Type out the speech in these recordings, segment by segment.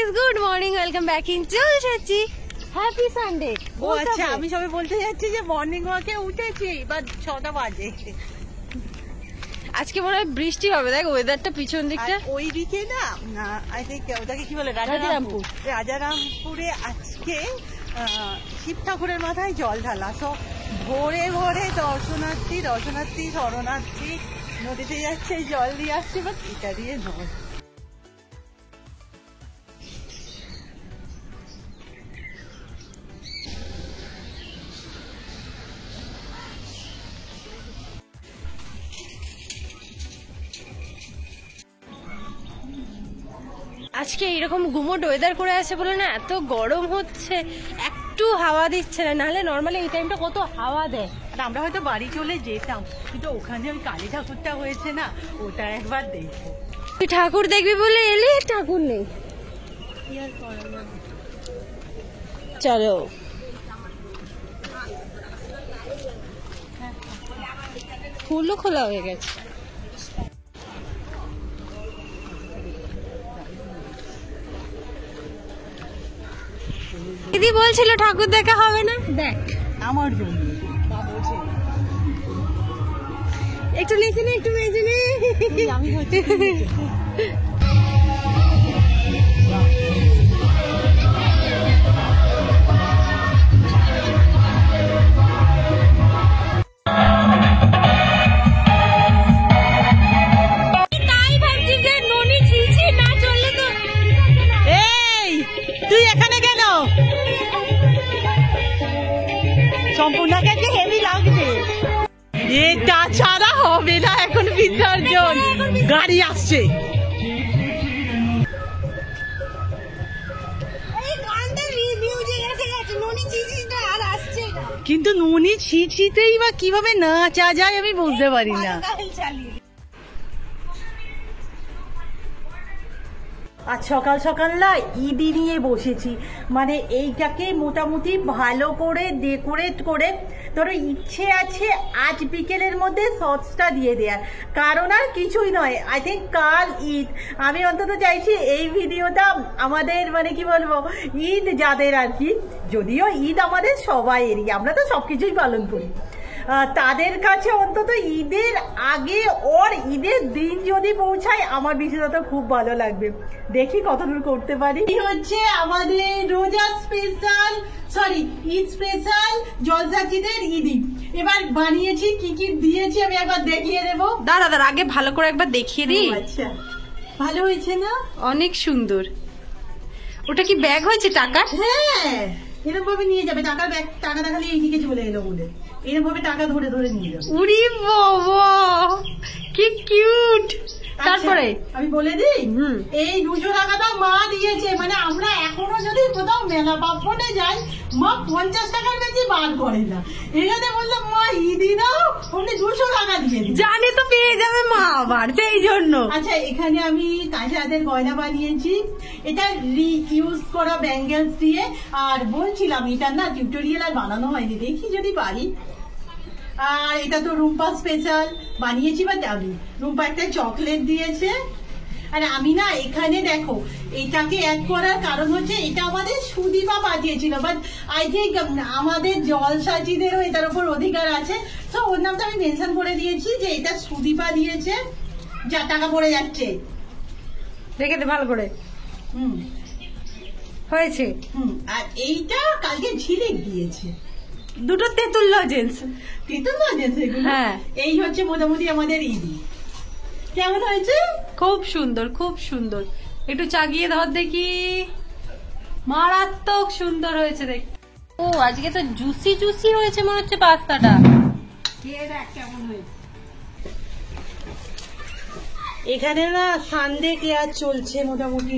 Guys, good morning, welcome back in জলসাচি। Happy Sunday. ও আচ্ছা, আমি সবে বলতে যাচ্ছি যে মর্নিং ওয়াকে উঠেছি, এবার 6টা বাজে। আজকে মনে হয় বৃষ্টি হবে, দেখ ওয়েদারটা পিছন দিকটা। ওই দিকে না, আই থিঙ্ক ওটাকে কি বলে, রাজারামপুর। রাজারামপুরে আজকে শিব ঠাকুরের মাথায় জল ঢালা। সব ভোরে ভোরে দর্শনার্থী শরণার্থী নদীতে যাচ্ছে, জল দিয়ে আসছে, বাট এটা দিয়ে নয়। আজকে এরকম গুমোট ওয়েদার করে আছে বলে না এত গরম হচ্ছে, একটু হাওয়া দিচ্ছে না, নাহলে নর্মালি এই টাইমটা কত হাওয়া দেয়। আর আমরা হয়তো বাড়ি চলে যেতাম, কিন্তু ওখানে ওই কালী ঠাকুরটা হয়েছে না, ওটা একবার দেখবো। তুই ঠাকুর দেখবি বলে এলি, ঠাকুর নেই। চলো ফুলও খোলা হয়ে গেছে। দিদি বলছিল ঠাকুর দেখা হবে না, দেখ আমার জন্য একটু নিচে নে, একটু নিচে নে। আমি হচ্ছে সম্পূর্ণকে হেভি লাগবে, এটা ছাড়া হবে না। এখন বিসর্জন গাড়ি আসছে। কিন্তু নুনি ছিছিতেই বা কিভাবে নাচা যায় আমি বুঝতে পারি না। আজ সকাল সকাল না ঈদি নিয়ে বসেছি, মানে এইটাকে মোটামুটি ভালো করে ডেকোরেট করে, ধরো ইচ্ছে আছে আজ বিকেলের মধ্যে শর্টসটা দিয়ে দেওয়ার, কারণ আর কিছুই নয়। আই থিঙ্ক কাল ঈদ, আমি অন্তত চাইছি এই ভিডিওটা আমাদের মানে কি বলবো, ঈদ যাদের আর কি, যদিও ঈদ আমাদের সবাইয়েরই, আমরা তো সবকিছুই পালন করি, তাদের কাছে অন্তত ঈদের আগে ওর ঈদের দিন যদি পৌঁছায় আমার বিশেষত খুব ভালো লাগবে। দেখি কতদূর করতে পারি। এই হচ্ছে আমাদের রোজা স্পেশাল, সরি ঈদ স্পেশাল জলসাচিদের ঈদি। এবার বানিয়েছি, কি কি দিয়েছি আমি একবার দেখিয়ে দেবো। দাঁড়া আগে ভালো করে একবার দেখিয়ে দিই। আচ্ছা, ভালো হয়েছে না? অনেক সুন্দর। ওটা কি ব্যাগ হয়েছে টাকা? হ্যাঁ, এরকম ভাবে নিয়ে যাবে, টাকা ব্যাগ, টাকা দেখালে এইদিকে চলে এলো বলে এরকম ভাবে টাকা ধরে ধরে নিয়ে যাবে। উরি বাবা কি কিউট। তারপরে আমি বলে দিই, এই 200 টাকাটা মা দিয়েছে, মানে আমরা এখনো যদি কোথাও মেলা পার্বণে যাই, মা 50 টাকার বেশি বার করে না। এখানে বললাম মা ঈদি দাও, উনি 200 টাকা দিয়ে দিই, জানে তো পেয়ে যাবে মা আবার, সেই জন্য। আচ্ছা, এখানে আমি কাঁচা হাতের গয়না বানিয়েছি, এটা রিইউজ করা ব্যাঙ্গেলস দিয়ে। আর বলছিলাম এটা না টিউটোরিয়াল আর বানানো হয়নি, দেখি যদি পারি। আর এটা তো রুম্পা স্পেশাল বানিয়েছি, বা আমি রুম্পা একটা চকলেট দিয়েছে। আর আমি না এখানে দেখো, এটাকে অ্যাড করার কারণ হচ্ছে এটা আমাদের সুদীপা পাঠিয়েছিল, বাট আই থিঙ্ক আমাদের জলসাচিদেরও এটার উপর অধিকার আছে, তো ওর নামটা আমি মেনশন করে দিয়েছি যে এটা সুদীপা দিয়েছে। যা টাকা পড়ে যাচ্ছে, দেখে দে ভালো করে। হয়েছে। আর এইটা কালকে ঝিলিক দিয়েছে, দুটো তেঁতুল লজেন্স। হ্যাঁ, এই হচ্ছে মোটামুটি আমাদের ঈদি। কেমন হয়েছে? খুব সুন্দর, খুব সুন্দর। একটু চাগিয়ে ধর দেখি, মারাত্মক সুন্দর হয়েছে দেখ। ও আজকে তো জুসি জুসি হয়েছে মনে হচ্ছে পাস্তাটা। কেমন হয়েছে? এখানে না সানডে কেয়ার চলছে মোটামুটি,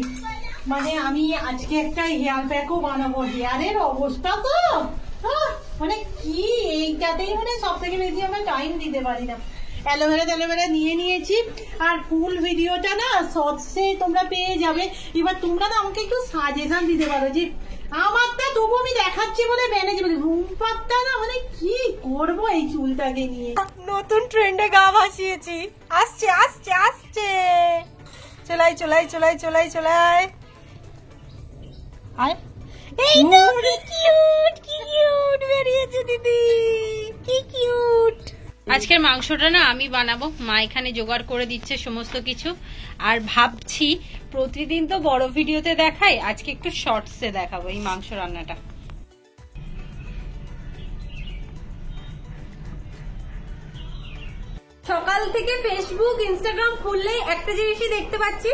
মানে আমি আজকে একটা হেয়ার প্যাকও বানাবো। হেয়ারের অবস্থা তো মানে কি, এইটাতেই মানে সব থেকে বেশি আমরা টাইম দিতে পারি না। অ্যালোভেরা নিয়ে নিয়েছি, আর ফুল ভিডিওটা না শর্টসে তোমরা পেয়ে যাবে। এবার তোমরা না আমাকে একটু সাজেশন দিতে পারো যে আমারটা তবু আমি দেখাচ্ছি বলে ম্যানেজ করি, রুম্পারটা না মানে কি করবো এই চুলটাকে নিয়ে। নতুন ট্রেন্ডে গা ভাসিয়েছি, আসছে আসছে আসছে, চলাই চলাই চলাই চলাই চলাই। আয় এই তো কি কিউট বেরিয়েছে দিদি, কি কিউট। আজকের মাংসটা না আমি বানাবো, মা এখানে জোগাড় করে দিচ্ছে সমস্ত কিছু। আর ভাবছি প্রতিদিন তো বড় ভিডিওতে দেখাই, আজকে একটু শর্টসে দেখাবো এই মাংস রান্নাটা। সকাল থেকে ফেসবুক ইনস্টাগ্রাম খুললে একটা জিনিসই দেখতে পাচ্ছি,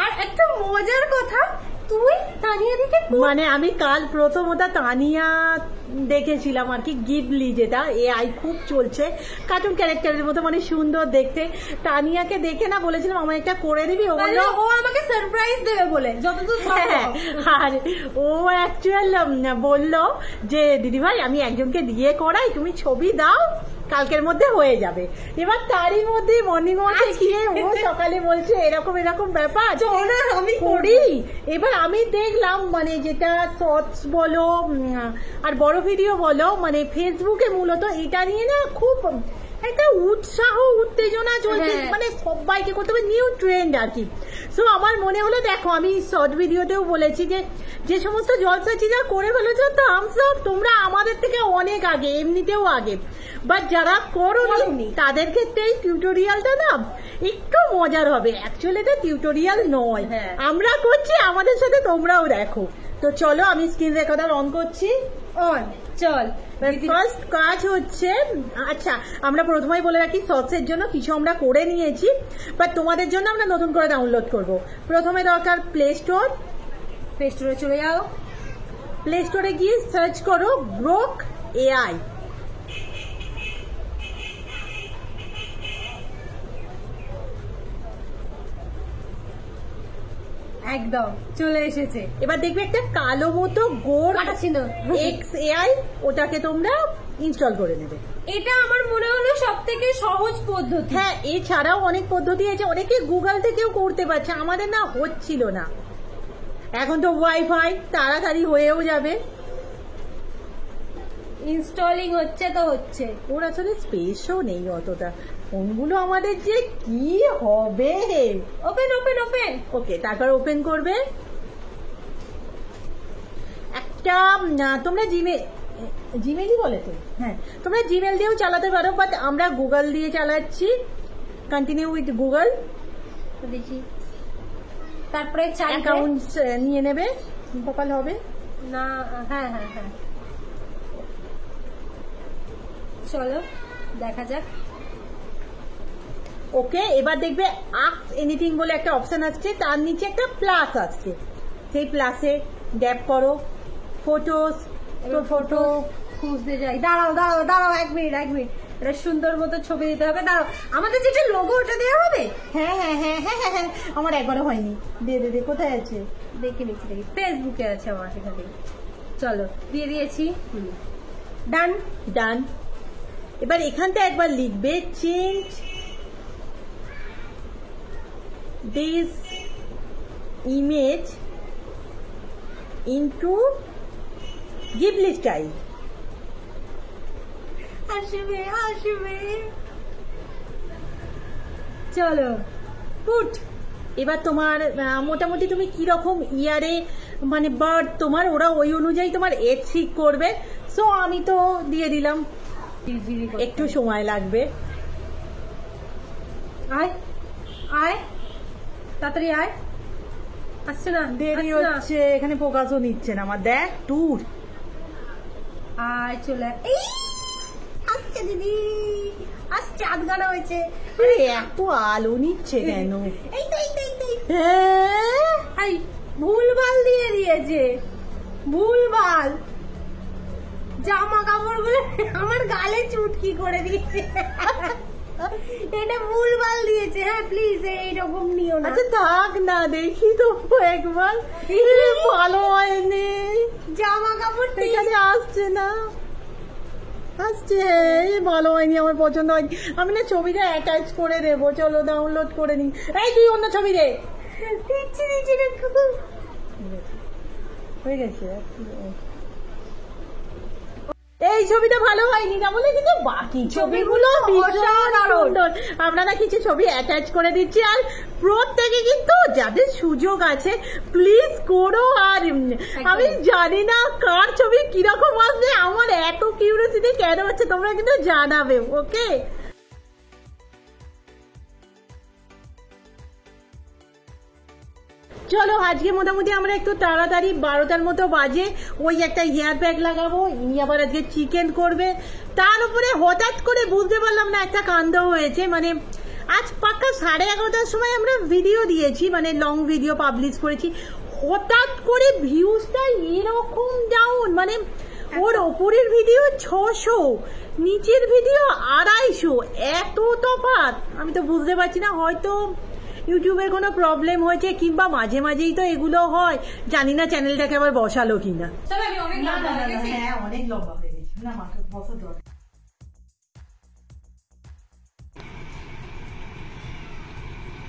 আর একটা মজার কথা, তুই তানিয়া দিকে মানে আমি কাল প্রথমত তানিয়া দেখেছিলাম আর কি, গিবলি যেটা এআই খুব চলছে কার্টুন ক্যারেক্টারের মতো, মানে সুন্দর দেখতে। তানিয়াকে দেখে না বলেছিলাম আমার একটা করে দিবি, ও বললো ও আমাকে সারপ্রাইজ দেবে বলে যতদূর হ্যাঁ, আর ও অ্যাকচুয়াল বললো যে দিদিভাই আমি একজনকে দিয়ে করাই, তুমি ছবি দাও কালকের মধ্যে হয়ে যাবে। এবার তারই মধ্যে মর্নিং ওয়াকে গিয়ে ও সকালে বলছে এরকম এরকম ব্যাপার আমি করি। এবার আমি দেখলাম মানে যেটা শর্টস বলো আর বড় ভিডিও বলো, মানে ফেসবুকে মূলত এটা নিয়ে না খুব একটা উৎসাহ উত্তেজনা চলছে, মানে সবাইকে করতে হবে, নিউ ট্রেন্ড আর কি। সো আমার মনে হলো দেখো আমি শর্ট ভিডিওতেও বলেছি যে যে সমস্ত জলসাচিরা করে ফেলেছো থামস আপ, তোমরা আমাদের থেকে অনেক আগে, এমনিতেও আগে। বাট যারা করোনি তাদের ক্ষেত্রে এই টিউটোরিয়ালটা না একটু মজার হবে। অ্যাকচুয়ালি এটা টিউটোরিয়াল নয়, আমরা করছি, আমাদের সাথে তোমরাও দেখো। তো চলো আমি স্ক্রিন রেকর্ডার অন করছি, অন চল। ফার্স্ট কাজ হচ্ছে, আচ্ছা আমরা প্রথমেই বলে রাখি শর্টসের জন্য কিছু আমরা করে নিয়েছি, বাট তোমাদের জন্য আমরা নতুন করে ডাউনলোড করব। প্রথমে দরকার প্লে স্টোর, প্লে স্টোরে চলে যাও, প্লে স্টোরে গিয়ে সার্চ করো গ্রোক এআই। একদম চলে এসেছে। এবার দেখবে একটা কালো মতো গোর ছিল এক্স এআই, ওটাকে তোমরা ইনস্টল করে নেবে। এটা আমার মনে হলো সব থেকে সহজ পদ্ধতি। হ্যাঁ, এছাড়াও অনেক পদ্ধতি আছে, অনেকে গুগল থেকেও করতে পারছে, আমাদের না হচ্ছিল না। এখন তো ওয়াইফাই, তাড়াতাড়ি হয়েও যাবে। ইনস্টলিং হচ্ছে তো হচ্ছে। ওর আসলে স্পেসও নেই অতটা, ফোনগুলো আমাদের যে কি হবে। ওপেন ওপেন ওপেন, ওকে, তারপর ওপেন করবে একটা, তোমরা জিমেলই বলে তো, হ্যাঁ তোমরা জিমেল দিয়েও চালাতে পারো, বাট আমরা গুগল দিয়ে চালাচ্ছি। কন্টিনিউ উইথ গুগল, দেখি তারপরে অ্যাকাউন্ট নিয়ে নেবে, কপাল হবে না। হ্যাঁ হ্যাঁ হ্যাঁ, চলো দেখা যাক। ওকে, এবার দেখবে আস্ক এনিথিং বলে একটা অপশন আসছে, তার নিচে একটা প্লাস আসছে, সেই প্লাসে ট্যাপ করো। ফটোস, তো ফটো খুঁজতে যাই, দাঁড়াও দাঁড়াও দাঁড়াও, এক মিনিট এটা সুন্দর মতো ছবি দিতে হবে। দাঁড়াও, আমাদের যেটা লোগো ওটা দেওয়া হবে। হ্যাঁ হ্যাঁ হ্যাঁ হ্যাঁ হ্যাঁ হ্যাঁ, আমার একবারও হয়নি, দে কোথায় আছে, দেখে নিচ্ছি, দেখি ফেসবুকে আছে আমার সেখানে। চলো দিয়ে দিয়েছি, ডান ডান। এবার এখানটা একবার লিখবে change this image into Ghibli style. আসবে আসবে, চলো পুট। এবার তোমার মোটামুটি তুমি কি রকম ইয়ারে মানে বার্থ তোমার, ওরা ওই অনুযায়ী তোমার এজ ঠিক করবে। সো আমি তো দিয়ে দিলাম, একটু সময় লাগবে। আয় আয় তাড়াতাড়ি আয়, আসছে না, দেরি হচ্ছে, এখানে ফোকাসও নিচ্ছে না আমার, দেখ ট্যুর। আয় চলে এই আসছে দিদি, আসছে, আধগানা হয়েছে। আরে এত আলো নিচ্ছে কেন? এই তো এই তো এই তো, হ্যাঁ এই ভুলভাল দিয়ে দিয়েছে, ভুলভাল জামা কাপড় গুলো আমার গালে চুটকি করে দিয়েছে। এটা ভুলভাল দিয়েছে। হ্যাঁ প্লিজ এইরকম নিও না। আচ্ছা থাক না, দেখি তো একবার। ভালো হয়নি, জামা কাপড় এখানে আসছে না, আসছে ভালো হয়নি, আমার পছন্দ হয়নি। আমি না ছবিটা অ্যাটাচ করে দেবো, চলো ডাউনলোড করে নি। এই তুই অন্য ছবি দে, দিচ্ছি দিচ্ছি, হয়ে গেছে। এই ছবিটা ভালো হয়নি না বলে কিন্তু বাকি ছবিগুলো ভীষণ সুন্দর। আমরা না কিছু ছবি অ্যাটাচ করে দিচ্ছি, আর প্রত্যেকে কিন্তু যাদের সুযোগ আছে প্লিজ করো। আর আমি জানি না কার ছবি কিরকম আসবে, আমার এত কিউরিওসিটি কেন হচ্ছে, তোমরা কিন্তু জানাবে। ওকে, চলো আজকে মোটামুটি আমরা একটু তাড়াতাড়ি 12টার মতো বাজে, ওই একটা হেয়ার প্যাক লাগাবো, ইনি আবার আজকে চিকেন করবে। তার উপরে হঠাৎ করে বুঝতে পারলাম না একটা কাণ্ড হয়েছে, মানে আজ পাক্কা 11:30টার সময় আমরা ভিডিও দিয়েছি, মানে লং ভিডিও পাবলিশ করেছি, হঠাৎ করে ভিউজটা এরকম ডাউন, মানে ওর ওপরের ভিডিও 600, নিচের ভিডিও 250, এত তফাৎ। আমি তো বুঝতে পারছি না, হয়তো ইউটিউবের কোনো প্রবলেম হয়েছে, কিংবা মাঝে মাঝেই তো এগুলো হয়, জানি না চ্যানেলটাকে আবার বসালো কিনা। হ্যাঁ, অনেক লম্বা হয়ে গেছে না, মাত্র বছর দরকার।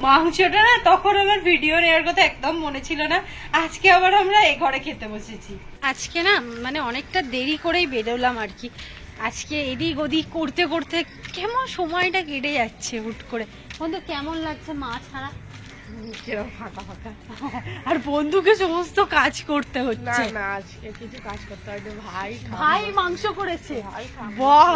মাংসটা না তখন আমার ভিডিও নেওয়ার কথা একদম মনে ছিল না, আজকে আবার আমরা এই ঘরে খেতে বসেছি। আজকে না মানে অনেকটা দেরি করেই বেরোলাম আর কি, আজকে এদিক ওদিক করতে করতে কেমন সময়টা কেটে যাচ্ছে হুট করে। বন্ধু কেমন লাগছে মা ছাড়া? ফাঁকা ফাঁকা, আর বন্ধুকে সমস্ত কাজ করতে হচ্ছে। না আজকে কিছু কাজ করতে হয়, ভাই মাংস করেছে, বাহ।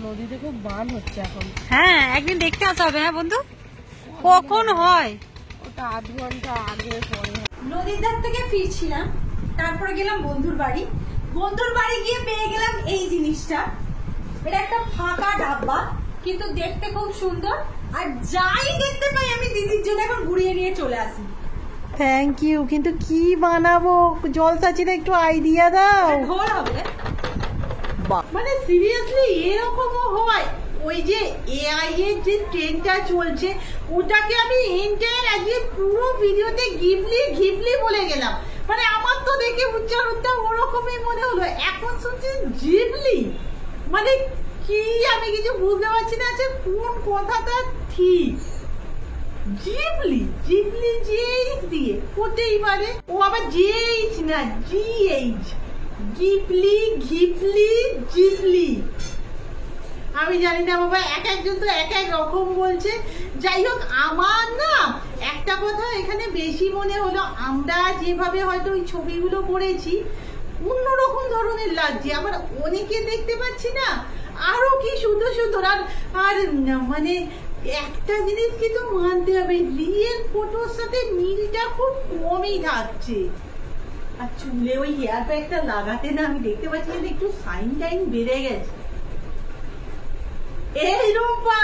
নদীতে খুব বান হচ্ছে এখন। হ্যাঁ, একদিন দেখতে আসা হবে। হ্যাঁ বন্ধু, কখন হয় ওটা 8 ঘন্টা আগে পরে। নদীর ধার থেকে ফিরছিলাম, তারপরে গেলাম বন্ধুর বাড়ি। বন্ধুর বাড়ি গিয়ে পেয়ে গেলাম এই জিনিসটা। এটা একটা ফাঁকা ডাব্বা, কিন্তু দেখতে খুব সুন্দর, আর যাই দেখতে পাই আমি দিদির জন্য এখন ঘুরিয়ে নিয়ে চলে আসি। থ্যাংক ইউ, কিন্তু কি বানাবো জলসাচিটা একটু আইডিয়া দাও। ঢোল হবে, মানে সিরিয়াসলি এরকমও হয়? ওই যে এআই এর যে ট্রেনটা চলছে, ওটাকে আমি এন্টায়ার আজকে পুরো ভিডিওতে ঘিবলি বলে গেলাম, মানে আমার তো দেখে উচ্চারণটা ওরকমই মনে হলো। এখন শুনছি জিবলি, মানে কি আমি কিছু বুঝতে পারছি না যে কোন কথাটা ঠিক। জিবলি জিএইচ দিয়ে হতেই পারে, ও আবার জিএইচ না জিএইচ, গিবলি জিবলি, আমি জানি না বাবা, এক একজন তো এক এক রকম বলছে। যাই হোক, আমার না একটা কথা এখানে বেশি মনে হলো, আমরা যেভাবে হয়তো ওই ছবিগুলো করেছি অন্যরকম ধরনের লাগছে, আবার অনেকে দেখতে পাচ্ছি না আরো কি সুন্দর সুন্দর। আর মানে একটা জিনিস কিন্তু মানতে হবে, রিয়েল ফটোর সাথে মিলটা খুব কমই থাকছে। আর চুলে ওই হেয়ার প্যাকটা লাগাতে না আমি দেখতে পাচ্ছি একটু সাইন টাইন বেড়ে গেছে। এই রূপা,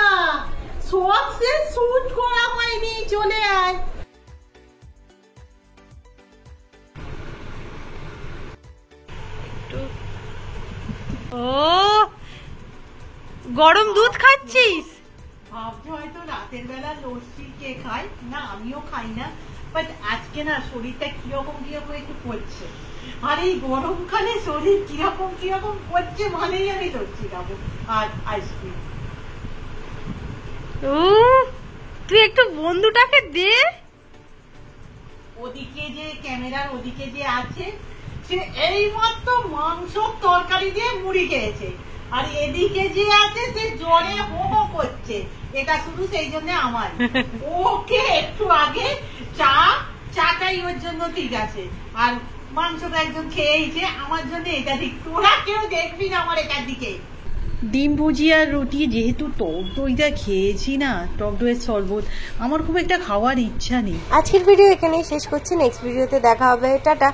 সবসে শুট করা হয়নি, চলে আয়। ও গরম দুধ খাচ্ছিস? ভাবছো হয়তো রাতের বেলা লস্যি কে খায়, না আমিও খাই না, বাট আজকে না শরীরটা কিরকম একটু করছে, আর এই গরমকালে শরীর কিরকম করছে, মানেই আমি লস্যি খাবো আর আইসক্রিম। ও তুই একটু বন্ধুটাকে দে। ওদিকে যে ক্যামেরার ওদিকে যে আছে, সে এইমাত্র মাংস তরকারি দিয়ে মুড়ি খেয়েছে, আর এদিকে যে আছে সে জ্বরে হো করছে। এটা শুধু সেই জন্য আমার, ওকে একটু আগে চাটাই ওর জন্য ঠিক আছে, আর মাংসটা একজন খেয়েছে, আমার জন্য এটা ঠিক। তোরা কেউ দেখবি না আমার এটার দিকে। ডিম ভুজিয়ার রুটি, যেহেতু টক দইটা খেয়েছি না, টক দইয়ের শরবত, আমার খুব একটা খাওয়ার ইচ্ছা নেই। আজকের ভিডিও এখানেই শেষ করছি, নেক্সট ভিডিওতে দেখা হবে, টাটা।